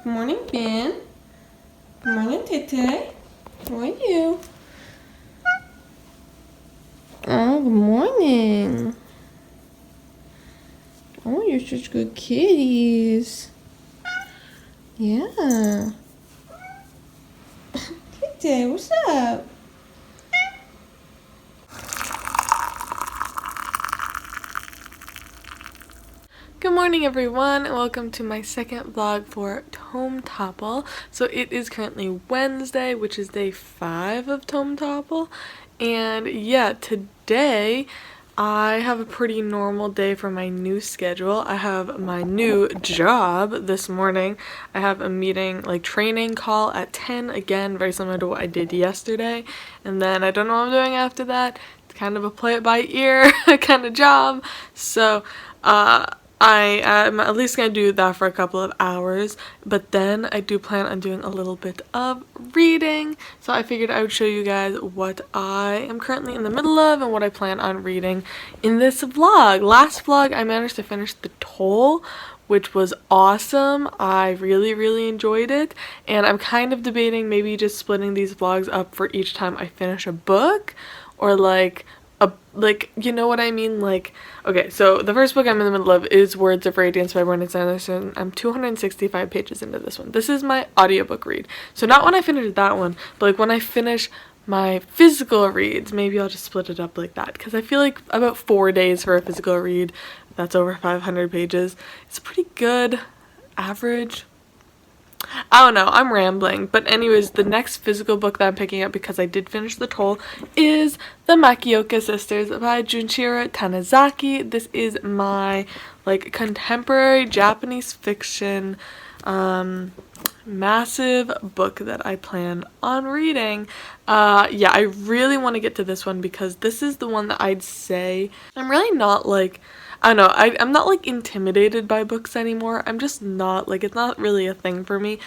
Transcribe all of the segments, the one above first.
Good morning, Ben. Good morning, Tete. How are you? Oh, good morning. Oh, you're such good kitties. Yeah. Tete, what's up? Good morning, everyone, and welcome to my second vlog for Tome Topple. So it is currently Wednesday, which is day 5 of Tome Topple, and yeah, today I have a pretty normal day for my new schedule. I have my new job this morning. I have a meeting, like training call at 10, again, very similar to what I did yesterday, and then I don't know what I'm doing after that. It's kind of a play it by ear kind of job, so I am at least going to do that for a couple of hours, but then I do plan on doing a little bit of reading, so I figured I would show you guys what I am currently in the middle of and what I plan on reading in this vlog. Last vlog I managed to finish The Toll, which was awesome. I really enjoyed it, and I'm kind of debating maybe just splitting these vlogs up for each time I finish a book, or like you know what I mean? Like, okay, so the first book I'm in the middle of is Words of Radiance by Brandon Sanderson. I'm 265 pages into this one. This is my audiobook read. So not when I finish that one, but like when I finish my physical reads, maybe I'll just split it up like that, because I feel like about 4 days for a physical read that's over 500 pages. It's pretty good average. I don't know, I'm rambling, but anyways, the next physical book that I'm picking up, because I did finish The Toll, is The Makioka Sisters by Junichiro Tanizaki. This is my, like, contemporary Japanese fiction, massive book that I plan on reading. Yeah, I really want to get to this one, because this is the one that I'd say I'm really not, like, I don't know, I'm not like intimidated by books anymore. I'm just not, like, it's not really a thing for me,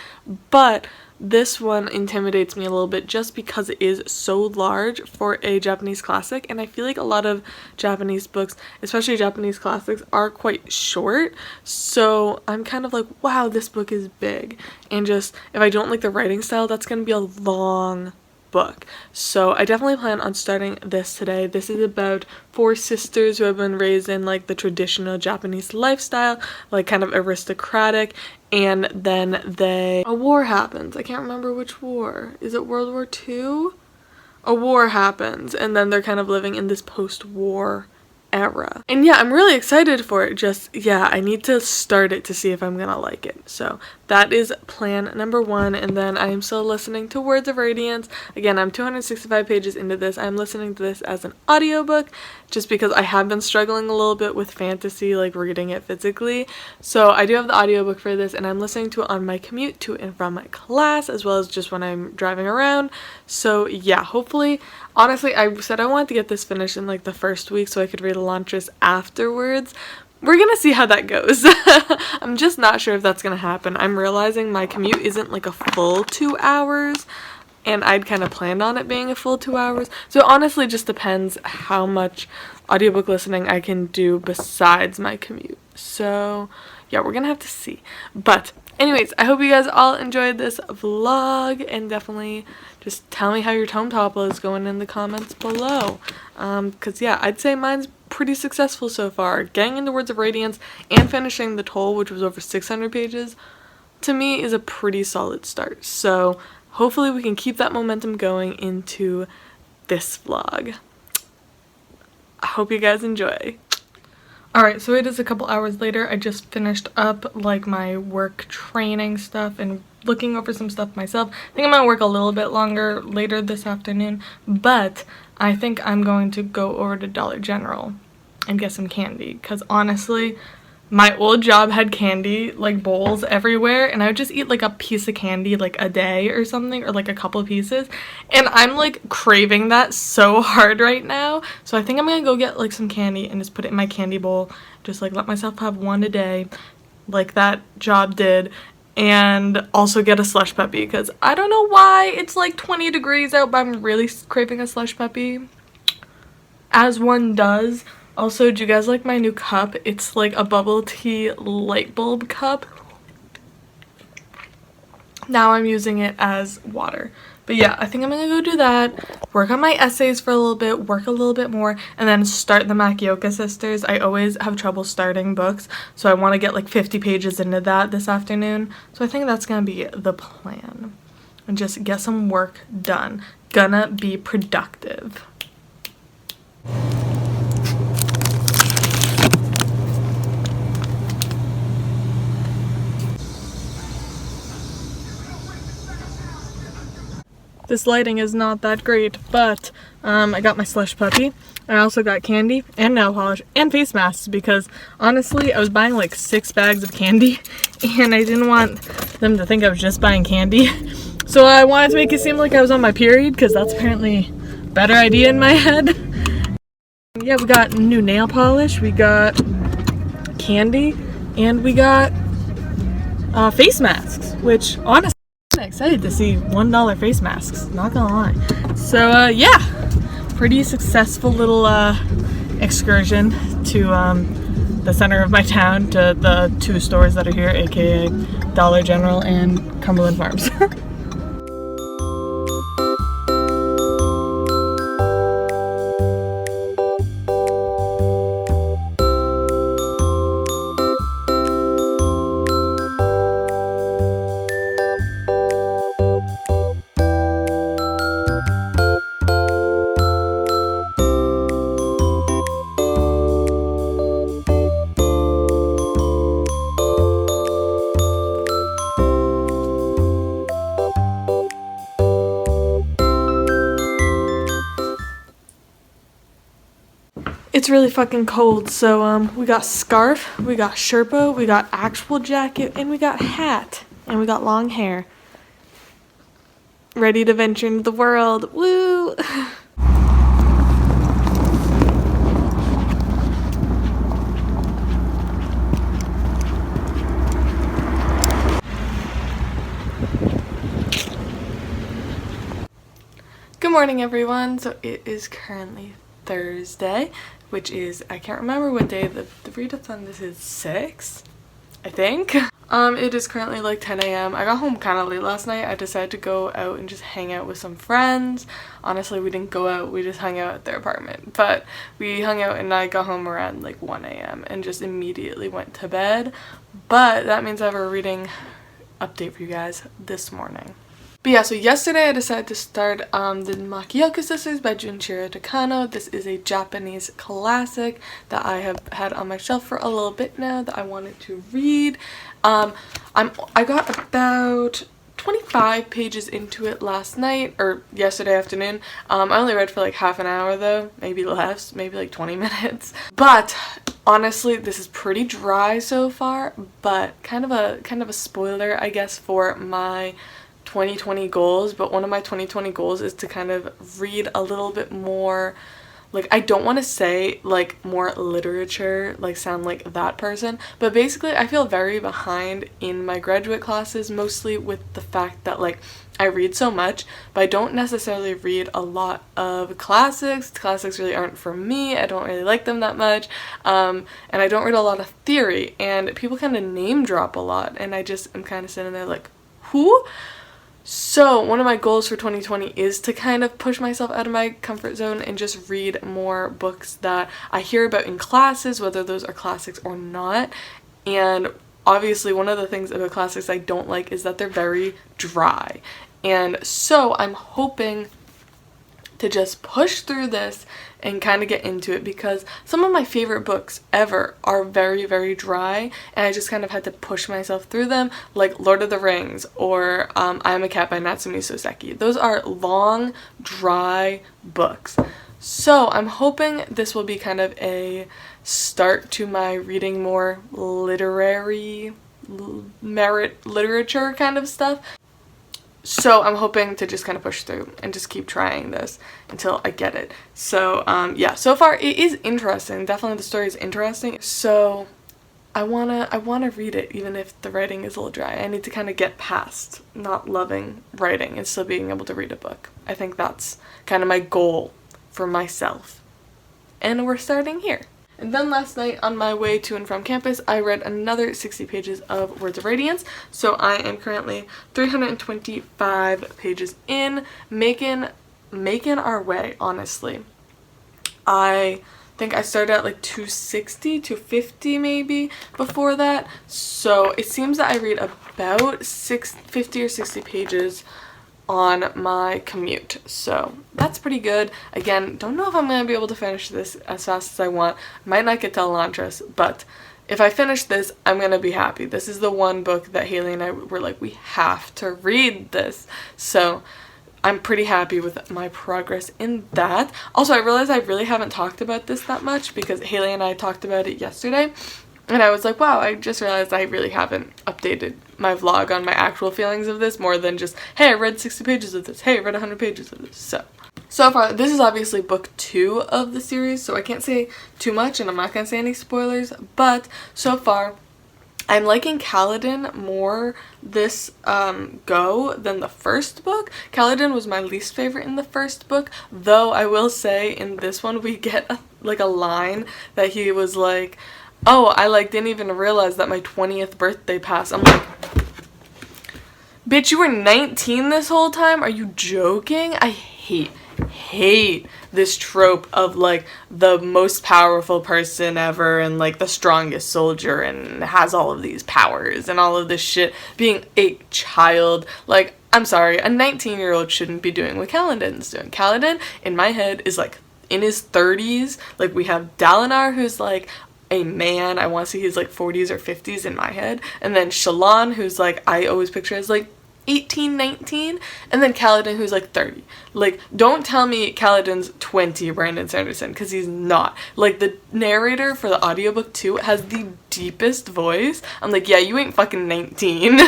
but this one intimidates me a little bit just because it is so large for a Japanese classic, and I feel like a lot of Japanese books, especially Japanese classics, are quite short, so I'm kind of like, wow, this book is big, and just, if I don't like the writing style, that's gonna be a long book. So I definitely plan on starting this today. This is about 4 sisters who have been raised in like the traditional Japanese lifestyle, like kind of aristocratic, and then a war happens. I can't remember which war. Is it World War II? A war happens, and then they're kind of living in this post-war era. And yeah, I'm really excited for it. Just, yeah, I need to start it to see if I'm gonna like it. So that is plan number 1, and then I am still listening to Words of Radiance. Again, I'm 265 pages into this. I'm listening to this as an audiobook just because I have been struggling a little bit with fantasy, like reading it physically. So I do have the audiobook for this, and I'm listening to it on my commute to and from my class, as well as just when I'm driving around. So yeah, hopefully, honestly, I said I wanted to get this finished in like the first week so I could read Elantris afterwards. We're gonna see how that goes. I'm just not sure if that's gonna happen. I'm realizing my commute isn't like a full 2 hours, and I'd kind of planned on it being a full 2 hours. So it honestly just depends how much audiobook listening I can do besides my commute. So yeah, we're gonna have to see. But anyways, I hope you guys all enjoyed this vlog, and definitely just tell me how your Tome Topple is going in the comments below. Because yeah, I'd say mine's pretty successful so far. Getting into Words of Radiance and finishing The Toll, which was over 600 pages, to me is a pretty solid start. So hopefully we can keep that momentum going into this vlog. I hope you guys enjoy. Alright, so it is a couple hours later. I just finished up like my work training stuff and looking over some stuff myself. I think I'm gonna work a little bit longer later this afternoon, but I think I'm going to go over to Dollar General and get some candy, because honestly, my old job had candy like bowls everywhere, and I would just eat like a piece of candy like a day or something, or like a couple of pieces, and I'm like craving that so hard right now. So I think I'm gonna go get like some candy and just put it in my candy bowl, just like let myself have one a day like that job did, and also get a slush puppy, because I don't know why it's like 20 degrees out, but I'm really craving a slush puppy, as one does. Also, do you guys like my new cup? It's like a bubble tea light bulb cup. Now I'm using it as water. But yeah, I think I'm gonna go do that, work on my essays for a little bit, work a little bit more, and then start the Makioka Sisters. I always have trouble starting books, so I want to get like 50 pages into that this afternoon. So I think that's gonna be the plan. And just get some work done. Gonna be productive. This lighting is not that great, but I got my slush puppy. I also got candy and nail polish and face masks because honestly I was buying like 6 bags of candy and I didn't want them to think I was just buying candy. So I wanted to make it seem like I was on my period because that's apparently a better idea in my head. Yeah, we got new nail polish, we got candy, and we got face masks, which honestly I'm excited to see $1 face masks, not gonna lie. So yeah, pretty successful little excursion to the center of my town, to the 2 stores that are here, aka Dollar General and Cumberland Farms. It's really fucking cold, so we got scarf, we got Sherpa, we got actual jacket, and we got hat, and we got long hair. Ready to venture into the world. Woo! Good morning, everyone. So it is currently Thursday, which is, I can't remember what day, the read-up on this is 6, I think. It is currently like 10 a.m. I got home kind of late last night. I decided to go out and just hang out with some friends. Honestly, we didn't go out, we just hung out at their apartment. But we hung out and I got home around like 1 a.m. and just immediately went to bed. But that means I have a reading update for you guys this morning. But yeah, so yesterday I decided to start the Makioka Sisters by Junichiro Takano. This is a Japanese classic that I have had on my shelf for a little bit now that I wanted to read. I got about 25 pages into it last night, or yesterday afternoon. I only read for like half an hour though, maybe less, maybe like 20 minutes. But honestly, this is pretty dry so far, but kind of a spoiler, I guess, for my 2020 goals. But one of my 2020 goals is to kind of read a little bit more, like, I don't want to say like more literature, like sound like that person, but basically I feel very behind in my graduate classes, mostly with the fact that like I read so much, but I don't necessarily read a lot of classics. Classics really aren't for me. I don't really like them that much, and I don't read a lot of theory, and people kind of name drop a lot, and I just am kind of sitting there like, who? So one of my goals for 2020 is to kind of push myself out of my comfort zone and just read more books that I hear about in classes, whether those are classics or not. And obviously one of the things about classics I don't like is that they're very dry. And so I'm hoping to just push through this and kind of get into it, because some of my favorite books ever are very, very dry, and I just kind of had to push myself through them, like Lord of the Rings or I Am a Cat by Natsume Soseki. Those are long, dry books. So I'm hoping this will be kind of a start to my reading more literary, merit literature kind of stuff. So I'm hoping to just kind of push through and just keep trying this until I get it. So yeah, so far it is interesting. Definitely the story is interesting. So I wanna read it even if the writing is a little dry. I need to kind of get past not loving writing and still being able to read a book. I think that's kind of my goal for myself. And we're starting here. And then last night on my way to and from campus, I read another 60 pages of Words of Radiance. So I am currently 325 pages in, making our way, honestly. I think I started at like 260, 250 maybe before that. So it seems that I read about 50 or 60 pages on my commute, so that's pretty good. Again, don't know if I'm going to be able to finish this as fast as I want. Might not get to Elantris, but if I finish this, I'm going to be happy. This is the one book that Haley and I were like, we have to read this. So I'm pretty happy with my progress in that. Also, I realized I really haven't talked about this that much because Haley and I talked about it yesterday. And I was like, wow, I just realized I really haven't updated my vlog on my actual feelings of this more than just, hey, I read 60 pages of this. Hey, I read 100 pages of this. So far, this is obviously book 2 of the series, so I can't say too much and I'm not going to say any spoilers. But so far, I'm liking Kaladin more this go than the first book. Kaladin was my least favorite in the first book, though I will say in this one we get a line that he was like, oh, I didn't even realize that my 20th birthday passed. I'm like, bitch, you were 19 this whole time? Are you joking? I hate this trope of the most powerful person ever and the strongest soldier and has all of these powers and all of this shit being a child. I'm sorry, a 19-year-old shouldn't be doing what Kaladin's doing. Kaladin, in my head, is in his 30s. We have Dalinar, who's a man. I want to see his 40s or 50s in my head. And then Shallan, who's I always picture as 18, 19, and then Kaladin, who's 30. Don't tell me Kaladin's 20, Brandon Sanderson, because he's not. The narrator for the audiobook too has the deepest voice. I'm yeah, you ain't fucking 19.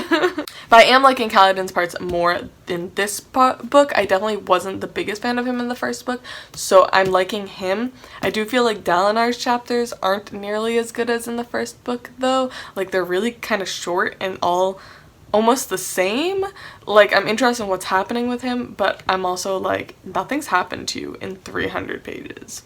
But I am liking Kaladin's parts more in this book. I definitely wasn't the biggest fan of him in the first book, so I'm liking him. I do feel Dalinar's chapters aren't nearly as good as in the first book, though. They're really kind of short and all almost the same. I'm interested in what's happening with him, but I'm also nothing's happened to you in 300 pages.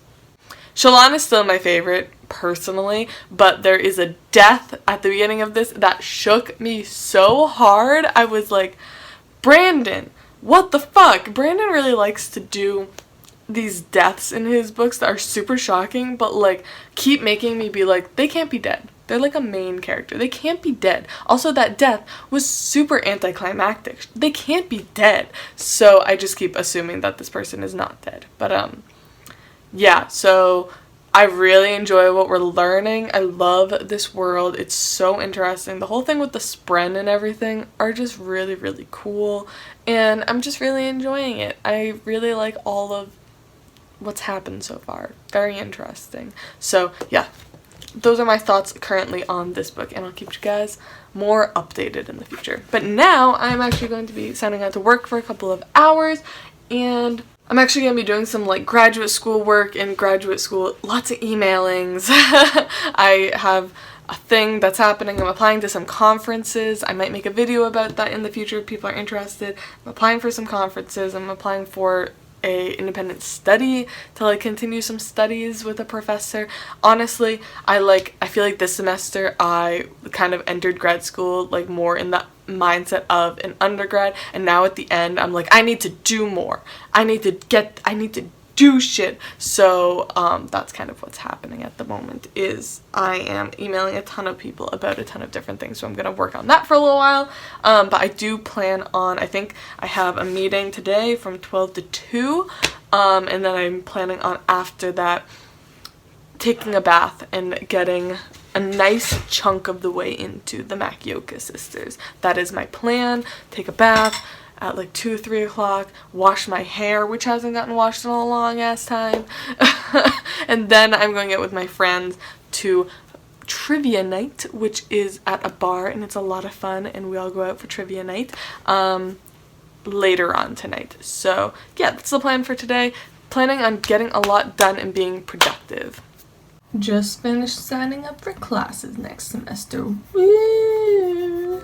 Shallan is still my favorite, personally, but there is a death at the beginning of this that shook me so hard. I was like, Brandon, what the fuck? Brandon really likes to do these deaths in his books that are super shocking, but keep making me be they can't be dead. They're a main character. They can't be dead. Also, that death was super anticlimactic. They can't be dead. So I just keep assuming that this person is not dead. But yeah, so I really enjoy what we're learning. I love this world. It's so interesting. The whole thing with the Spren and everything are just really, really cool. And I'm just really enjoying it. I really like all of what's happened so far. Very interesting. So yeah, those are my thoughts currently on this book, and I'll keep you guys more updated in the future. But now I'm actually going to be signing out to work for a couple of hours, and I'm actually going to be doing some graduate school work and graduate school, lots of emailings. I have a thing that's happening. I'm applying to some conferences. I might make a video about that in the future if people are interested. I'm applying for some conferences. I'm applying for a independent study to continue some studies with a professor. Honestly, I feel this semester I kind of entered grad school more in the mindset of an undergrad, and now at the end I'm I need to do more. I need to do shit. So that's kind of what's happening at the moment, is I am emailing a ton of people about a ton of different things, so I'm gonna work on that for a little while. But I do plan on, I think I have a meeting today from 12 to 2, and then I'm planning on after that taking a bath and getting a nice chunk of the way into the Makioka sisters. That is my plan. Take a bath at 2, 3 o'clock, wash my hair, which hasn't gotten washed in a long ass time, and then I'm going out with my friends to trivia night, which is at a bar, and it's a lot of fun, and we all go out for trivia night later on tonight. So yeah, that's the plan for today. Planning on getting a lot done and being productive. Just finished signing up for classes next semester. Woo!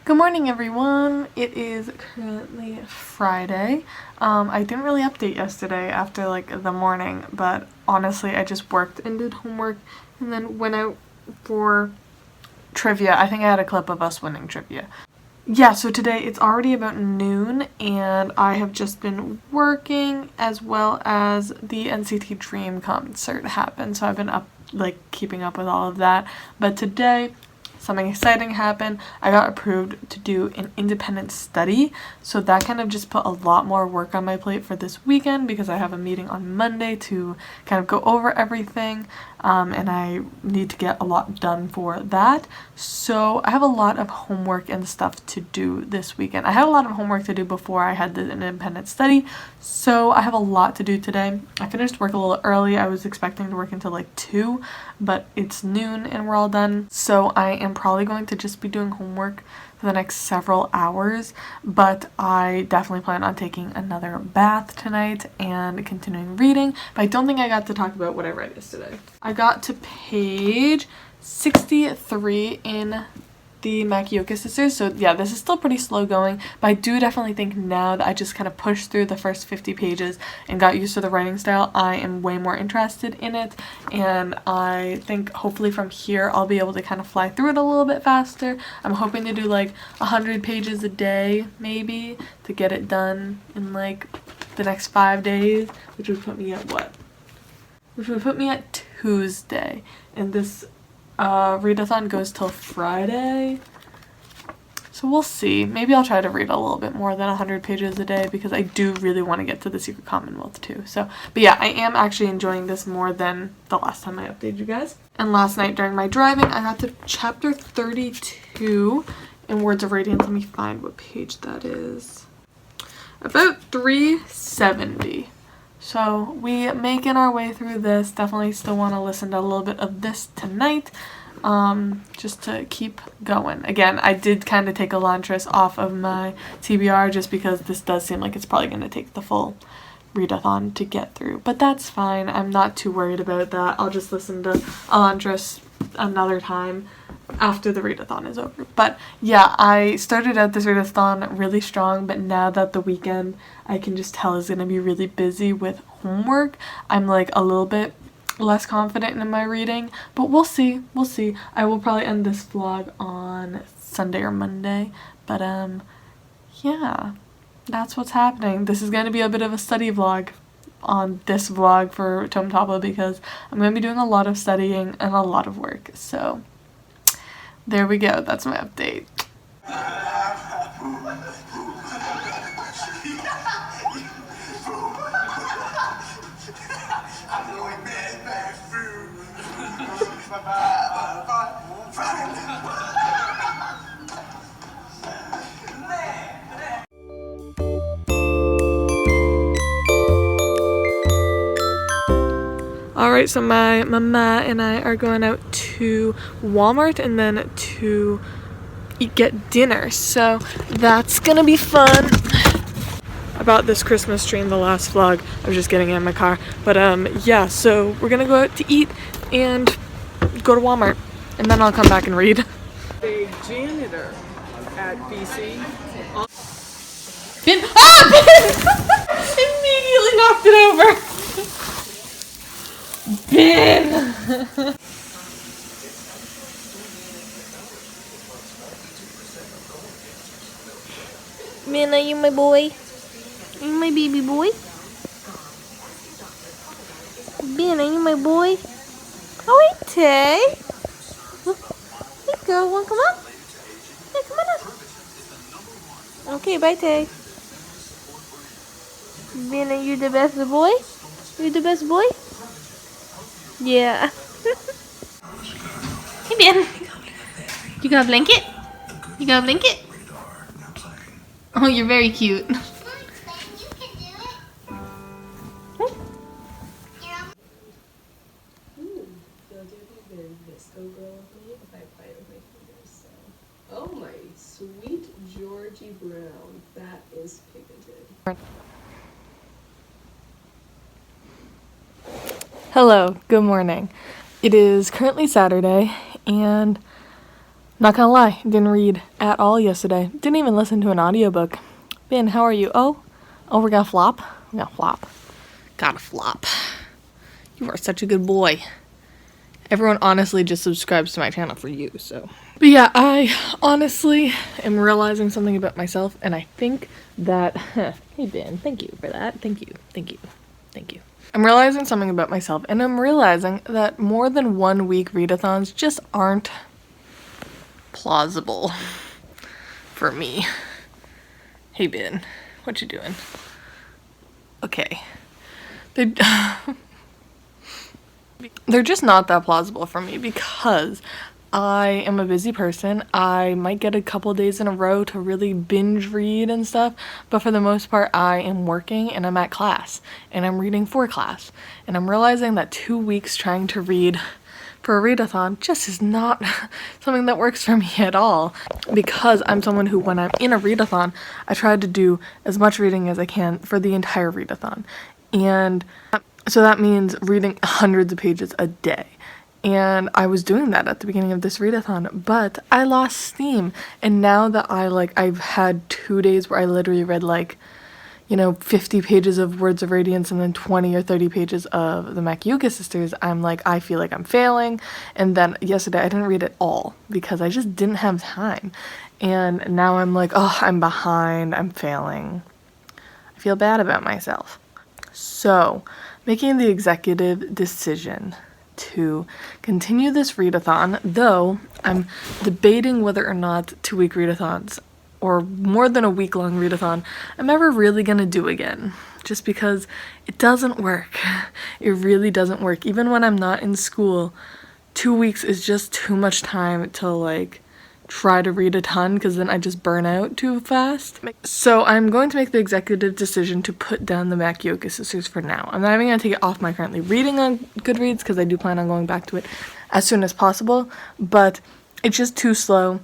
Good morning, everyone. It is currently Friday. I didn't really update yesterday after like the morning, but honestly I just worked and did homework and then went out for trivia. I think I had a clip of us winning trivia. Yeah, so today it's already about noon and I have just been working as well as the NCT Dream concert happened, so I've been up like keeping up with all of that. But today something exciting happened. I got approved to do an independent study, so that kind of just put a lot more work on my plate for this weekend because I have a meeting on Monday to kind of go over everything, and I need to get a lot done for that. So I have a lot of homework and stuff to do this weekend. I had a lot of homework to do before I had the independent study, so I have a lot to do today. I finished work a little early. I was expecting to work until like 2, but it's noon and we're all done, so I am probably going to just be doing homework for the next several hours, but I definitely plan on taking another bath tonight and continuing reading. But I don't think I got to talk about what I read yesterday. I got to page 63 in the Makioka Sisters, so yeah, this is still pretty slow going, but I do definitely think now that I just kind of pushed through the first 50 pages and got used to the writing style, I am way more interested in it, and I think hopefully from here I'll be able to kind of fly through it a little bit faster. I'm hoping to do like 100 pages a day maybe to get it done in like the next 5 days, which would put me at what? Which would put me at Tuesday, and this readathon goes till Friday, so we'll see. Maybe I'll try to read a little bit more than 100 pages a day because I do really want to get to the Secret Commonwealth too. So, but yeah, I am actually enjoying this more than the last time I updated you guys. And last night during my driving, I got to chapter 32 in Words of Radiance. Let me find what page that is. About 370. So we making our way through this. Definitely still want to listen to a little bit of this tonight, just to keep going. Again, I did kind of take Elantris off of my TBR just because this does seem like it's probably going to take the full readathon to get through. But that's fine. I'm not too worried about that. I'll just listen to Elantris another time after the readathon is over. But yeah, I started out this readathon really strong, but now that the weekend I can just tell is going to be really busy with homework, I'm like a little bit less confident in my reading, but we'll see. I will probably end this vlog on Sunday or Monday, but yeah, that's what's happening. This is going to be a bit of a study vlog on this vlog for TOME TOPPLE because I'm going to be doing a lot of studying and a lot of work, so there we go. That's my update. Alright, so my mama and I are going out to Walmart and then to get dinner, so that's gonna be fun. About this Christmas tree in the last vlog, I was just getting in my car, but yeah, so we're gonna go out to eat and go to Walmart, and then I'll come back and read. A janitor at BC. Ben! Ah! Ben! Immediately knocked it over! Ben! Ben, are you my boy? Are you my baby boy? Ben, are you my boy? Oh, hey, Tay. Hey, girl, wanna come up? Hey, come on up. Okay, bye, Tay. Ben, are you the best boy? You the best boy? Yeah. Hey, Ben. You got a blanket? You got a blanket? Oh, you're very cute. Oh my sweet Georgie Brown, that is pigmented. Hello, good morning. It is currently Saturday and Not gonna lie, didn't read at all yesterday. Didn't even listen to an audiobook. Ben, how are you? Oh, we're gonna flop? We're gonna flop. Gotta flop. You are such a good boy. Everyone honestly just subscribes to my channel for you, so. But yeah, I honestly am realizing something about myself, and I think that, hey Ben, thank you for that. Thank you. I'm realizing something about myself, and I'm realizing that more than 1 week readathons just aren't plausible for me. Hey Ben, what you doing? Okay. They're just not that plausible for me because I am a busy person. I might get a couple days in a row to really binge read and stuff, but for the most part I am working and I'm at class and I'm reading for class, and I'm realizing that 2 weeks trying to read for a readathon just is not something that works for me at all, because I'm someone who, when I'm in a readathon, I try to do as much reading as I can for the entire readathon, and so that means reading hundreds of pages a day. And I was doing that at the beginning of this readathon, but I lost steam. And now that I've had 2 days where I literally read 50 pages of Words of Radiance and then 20 or 30 pages of the Makiyuki sisters, I feel like I'm failing. And then yesterday I didn't read it all because I just didn't have time. And now I'm like, oh, I'm behind, I'm failing. I feel bad about myself. So, making the executive decision to continue this readathon, though I'm debating whether or not 2-week readathons or more than a week-long readathon I'm ever really gonna do again, just because it doesn't work. It really doesn't work. Even when I'm not in school, 2 weeks is just too much time to try to read a ton, because then I just burn out too fast. So I'm going to make the executive decision to put down the Makiyuki sisters for now. I'm not even going to take it off my currently reading on Goodreads, because I do plan on going back to it as soon as possible, but it's just too slow.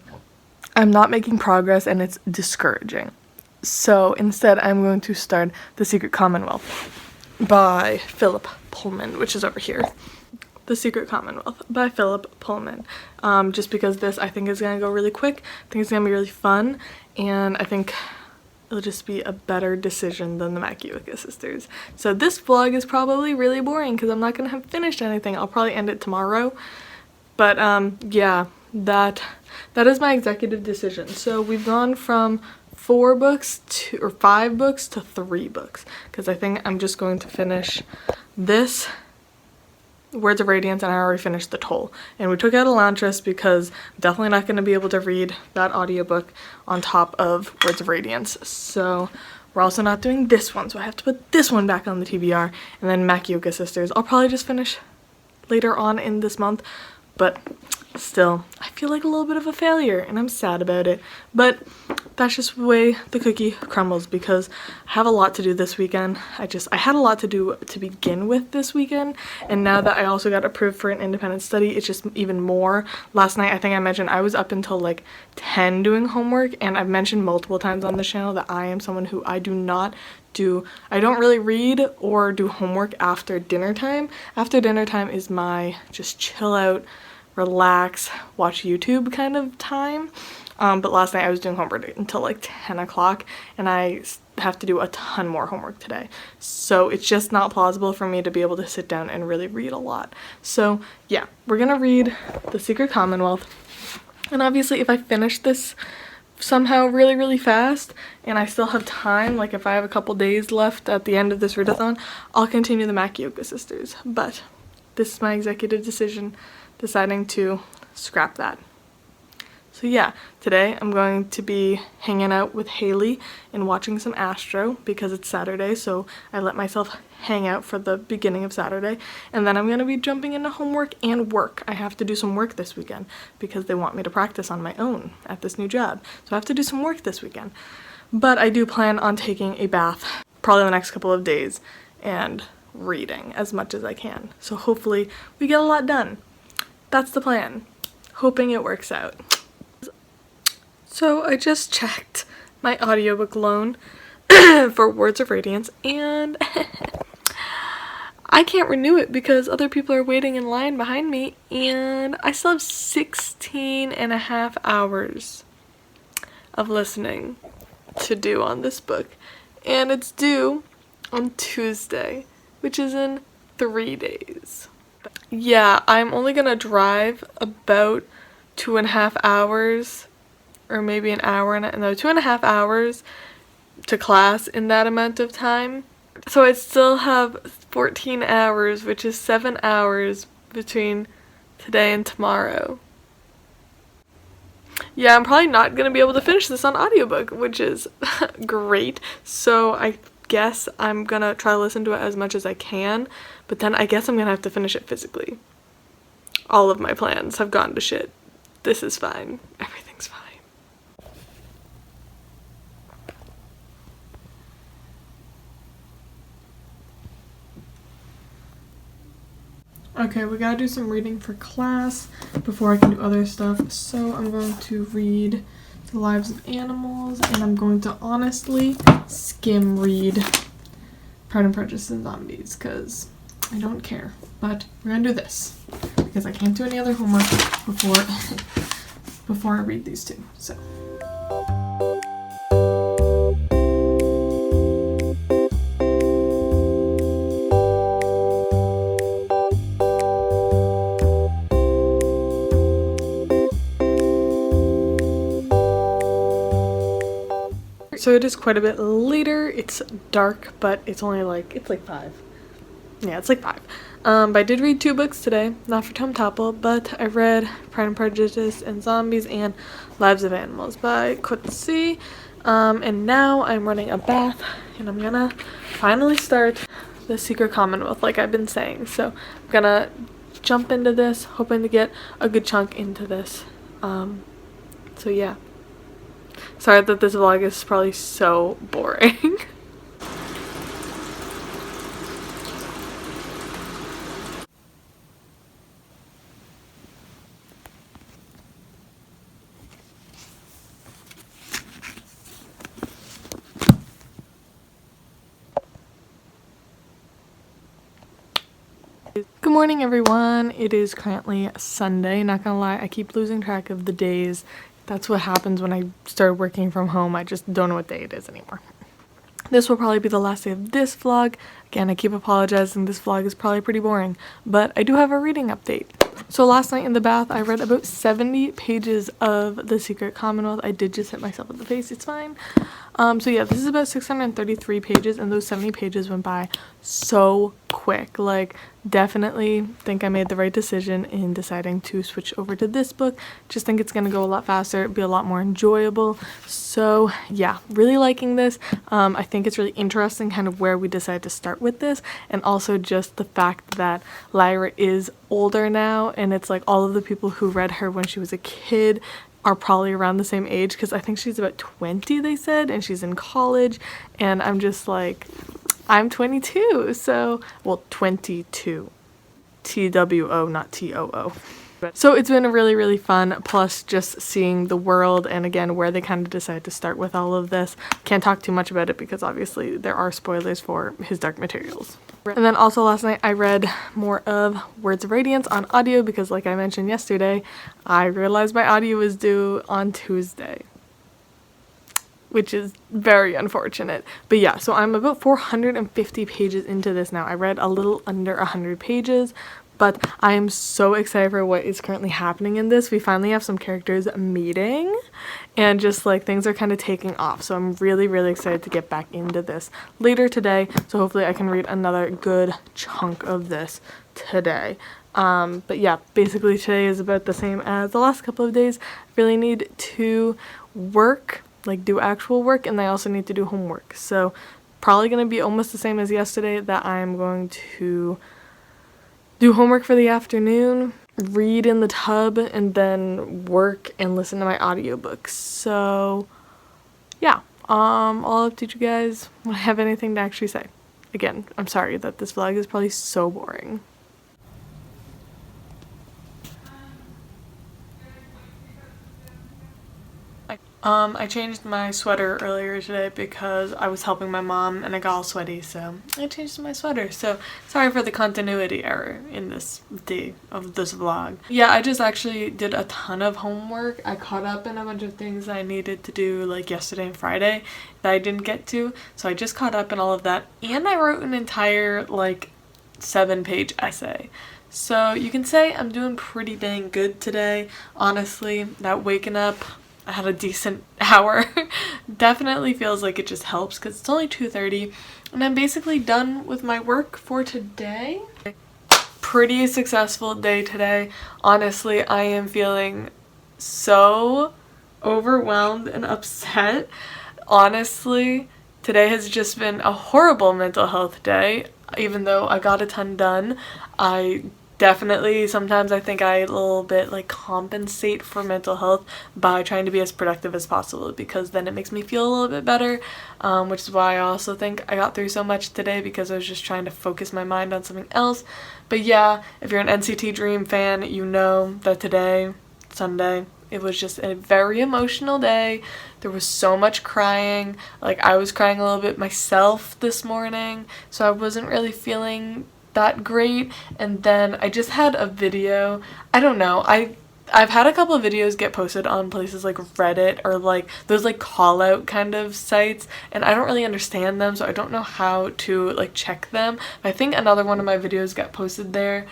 I'm not making progress and it's discouraging. So instead I'm going to start The Secret Commonwealth by Philip Pullman, which is over here. The Secret Commonwealth by Philip Pullman. Just because this I think is going to go really quick. I think it's going to be really fun, and I think it'll just be a better decision than the Makiyuki sisters. So this vlog is probably really boring because I'm not going to have finished anything. I'll probably end it tomorrow. But yeah, that is my executive decision. So we've gone from 5 books to 3 books, because I think I'm just going to finish this Words of Radiance, and I already finished The Toll. And we took out Elantris because I'm definitely not going to be able to read that audiobook on top of Words of Radiance. So we're also not doing this one, so I have to put this one back on the TBR. And then Makiyuki sisters I'll probably just finish later on in this month, but still, I feel like a little bit of a failure, and I'm sad about it. But that's just the way the cookie crumbles, because I have a lot to do this weekend. I had a lot to do to begin with this weekend, and now that I also got approved for an independent study, it's just even more. Last night, I think I mentioned I was up until 10 doing homework, and I've mentioned multiple times on the channel that I am someone who I don't really read or do homework after dinner time. After dinner time is my just chill out, relax, watch YouTube kind of time. But last night I was doing homework until 10 o'clock, and I have to do a ton more homework today. So it's just not plausible for me to be able to sit down and really read a lot. So yeah, we're gonna read The Secret Commonwealth. And obviously if I finish this somehow really, really fast and I still have time, if I have a couple days left at the end of this readathon, I'll continue the Makiyuki sisters. But this is my executive decision, deciding to scrap that. So yeah, today I'm going to be hanging out with Haley and watching some Astro because it's Saturday, so I let myself hang out for the beginning of Saturday. And then I'm going to be jumping into homework and work. I have to do some work this weekend because they want me to practice on my own at this new job. So I have to do some work this weekend. But I do plan on taking a bath probably the next couple of days and reading as much as I can. So hopefully we get a lot done. That's the plan. Hoping it works out. So I just checked my audiobook loan for Words of Radiance, and I can't renew it because other people are waiting in line behind me, and I still have 16 and a half hours of listening to do on this book, and it's due on Tuesday, which is in 3 days. Yeah, I'm only gonna drive about 2.5 hours, or maybe an hour and no, 2.5 hours to class in that amount of time. So I still have 14 hours, which is 7 hours between today and tomorrow. Yeah, I'm probably not going to be able to finish this on audiobook, which is great. So I guess I'm going to try to listen to it as much as I can, but then I guess I'm going to have to finish it physically. All of my plans have gone to shit. This is fine. Everything's fine. Okay, we gotta do some reading for class before I can do other stuff. So I'm going to read The Lives of Animals, and I'm going to honestly skim read Pride and Prejudice and Zombies, because I don't care. But we're gonna do this, because I can't do any other homework before I read these two. So. So it is quite a bit later. It's dark, but it's only like, it's like 5. Yeah, it's like 5. But I did read 2 books today, not for TOME TOPPLE, but I read Pride and Prejudice and Zombies and Lives of Animals by Coetzee. And now I'm running a bath, and I'm gonna finally start The Secret Commonwealth, like I've been saying. So I'm gonna jump into this, hoping to get a good chunk into this. So yeah. Sorry that this vlog is probably so boring. Good morning, everyone. It is currently Sunday. Not gonna lie, I keep losing track of the days. That's what happens when I started working from home. I just don't know what day it is anymore. This will probably be the last day of this vlog. Again, I keep apologizing. This vlog is probably pretty boring, but I do have a reading update. So last night in the bath, I read about 70 pages of The Secret Commonwealth. I did just hit myself in the face. It's fine. So yeah, this is about 633 pages, and those 70 pages went by so quick. Like, definitely think I made the right decision in deciding to switch over to this book. Just think it's going to go a lot faster, be a lot more enjoyable. So yeah, really liking this. I think it's really interesting kind of where we decide to start with this, and also just the fact that Lyra is older now, and it's like all of the people who read her when she was a kid are probably around the same age, because I think she's about 20, they said, and she's in college, and I'm just like, I'm 22, so, well, 22. TWO, not TOO. So it's been really, really fun, plus just seeing the world, and again, where they kind of decide to start with all of this. Can't talk too much about it because obviously there are spoilers for His Dark Materials. And then also last night I read more of Words of Radiance on audio because, like I mentioned yesterday, I realized my audio was due on Tuesday, which is very unfortunate. But yeah, so I'm about 450 pages into this now. I read a little under 100 pages, but I am so excited for what is currently happening in this. We finally have some characters meeting, and just like things are kind of taking off. So I'm really, really excited to get back into this later today. So hopefully I can read another good chunk of this today. But yeah, basically today is about the same as the last couple of days. I really need to work, like do actual work, and I also need to do homework. So probably going to be almost the same as yesterday, that I'm going to do homework for the afternoon, read in the tub, and then work and listen to my audiobooks. So yeah, I'll update you guys when I have anything to actually say. Again, I'm sorry that this vlog is probably so boring. I changed my sweater earlier today because I was helping my mom and I got all sweaty, so I changed my sweater. So sorry for the continuity error in this day of this vlog. Yeah, I just actually did a ton of homework. I caught up in a bunch of things I needed to do like yesterday and Friday that I didn't get to. So I just caught up in all of that, and I wrote an entire like 7-page essay. So you can say I'm doing pretty dang good today. Honestly, that waking up, I had a decent hour. Definitely feels like it just helps because it's only 2:30 and I'm basically done with my work for today. Pretty successful day today. Honestly, I am feeling so overwhelmed and upset. Honestly, today has just been a horrible mental health day. Even though I got a ton done, I definitely sometimes I think I a little bit like compensate for mental health by trying to be as productive as possible, because then it makes me feel a little bit better, which is why I also think I got through so much today, because I was just trying to focus my mind on something else. But yeah, if you're an NCT Dream fan, you know that today, Sunday, it was just a very emotional day. There was so much crying. Like, I was crying a little bit myself this morning, so I wasn't really feeling that great. And then I just had a video. I don't know. I've had a couple of videos get posted on places like Reddit or like those like call out kind of sites, and I don't really understand them, so I don't know how to like check them. I think another one of my videos got posted there,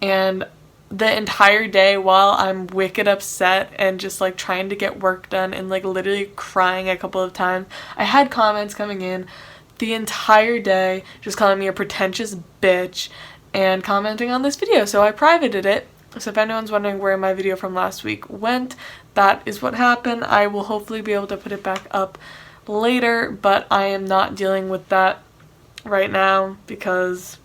and the entire day while I'm wicked upset and just like trying to get work done and like literally crying a couple of times, I had comments coming in the entire day just calling me a pretentious bitch and commenting on this video, so I privated it. So if anyone's wondering where my video from last week went, that is what happened. I will hopefully be able to put it back up later, but I am not dealing with that right now because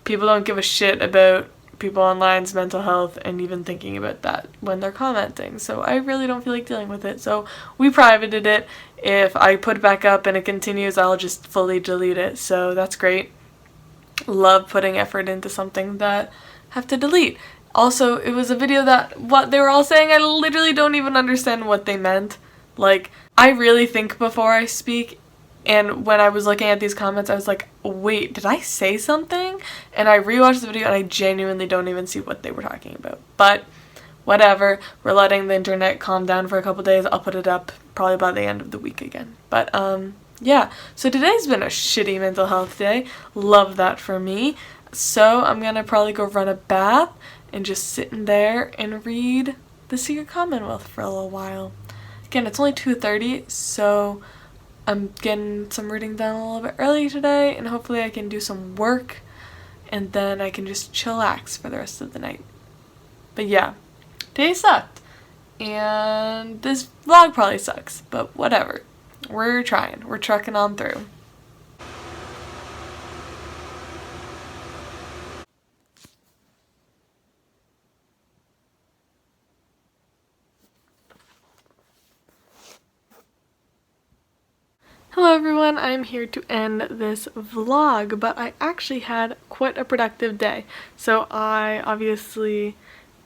people don't give a shit about people online's mental health and even thinking about that when they're commenting, so I really don't feel like dealing with it. So we privated it. If I put it back up and it continues, I'll just fully delete it, so that's great. Love putting effort into something that I have to delete. Also, it was a video that what they were all saying, I literally don't even understand what they meant. Like, I really think before I speak, and when I was looking at these comments, I was like, wait, did I say something? And I rewatched the video and I genuinely don't even see what they were talking about. But whatever, we're letting the internet calm down for a couple days. I'll put it up probably by the end of the week again. But yeah, so today's been a shitty mental health day. Love that for me. So I'm gonna probably go run a bath and just sit in there and read The Secret Commonwealth for a little while. Again, it's only 2:30, so I'm getting some reading done a little bit early today, and hopefully I can do some work and then I can just chillax for the rest of the night. But yeah, today sucked, and this vlog probably sucks, but whatever. We're trying. We're trucking on through. Hello everyone, I'm here to end this vlog, but I actually had quite a productive day. So I obviously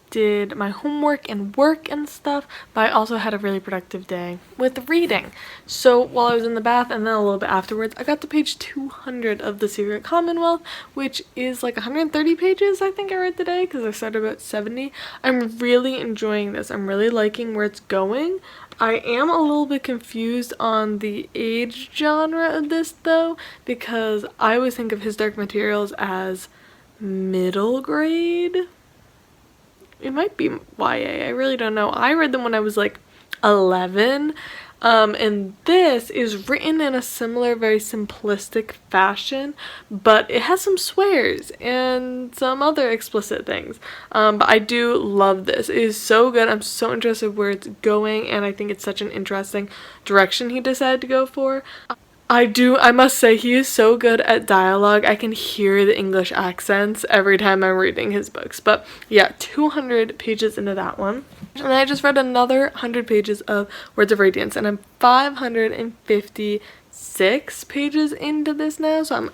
did my homework and work and stuff, but I also had a really productive day with reading. So while I was in the bath and then a little bit afterwards, I got to page 200 of The Secret Commonwealth, which is like 130 pages I think I read today because I started about 70. I'm really enjoying this. I'm really liking where it's going. I am a little bit confused on the age genre of this though, because I always think of His Dark Materials as middle grade. It might be YA, I really don't know. I read them when I was like 11, and this is written in a similar, very simplistic fashion, but it has some swears and some other explicit things. But I do love this. It is so good. I'm so interested where it's going, and I think it's such an interesting direction he decided to go for. I must say, he is so good at dialogue. I can hear the English accents every time I'm reading his books. But yeah, 200 pages into that one. And I just read another 100 pages of Words of Radiance, and I'm 556 pages into this now, so I'm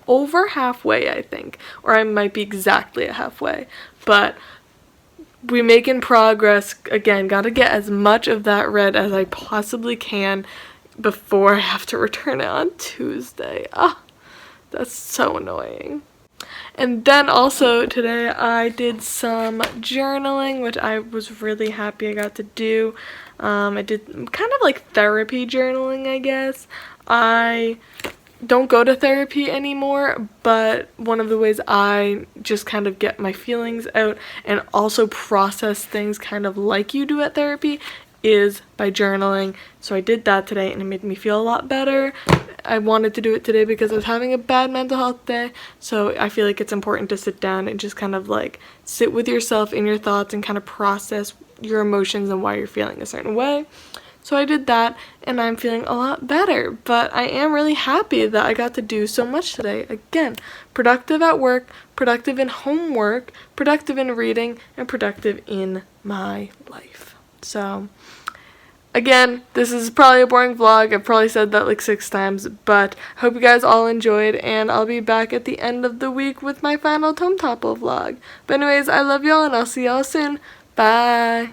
over halfway, I think. Or I might be exactly at halfway. But we making progress. Again, gotta get as much of that read as I possibly can before I have to return it on Tuesday. Ah, that's so annoying. And then also today I did some journaling, which I was really happy I got to do. I did kind of like therapy journaling, I guess. I don't go to therapy anymore, but one of the ways I just kind of get my feelings out and also process things kind of like you do at therapy is by journaling. So I did that today and it made me feel a lot better. I wanted to do it today because I was having a bad mental health day, so I feel like it's important to sit down and just kind of like sit with yourself in your thoughts and kind of process your emotions and why you're feeling a certain way. So I did that and I'm feeling a lot better, but I am really happy that I got to do so much today. Again, productive at work, productive in homework, productive in reading, and productive in my life. So again, this is probably a boring vlog. I've probably said that like 6 times, but I hope you guys all enjoyed, and I'll be back at the end of the week with my final Tome Topple vlog. But anyways, I love y'all, and I'll see y'all soon. Bye!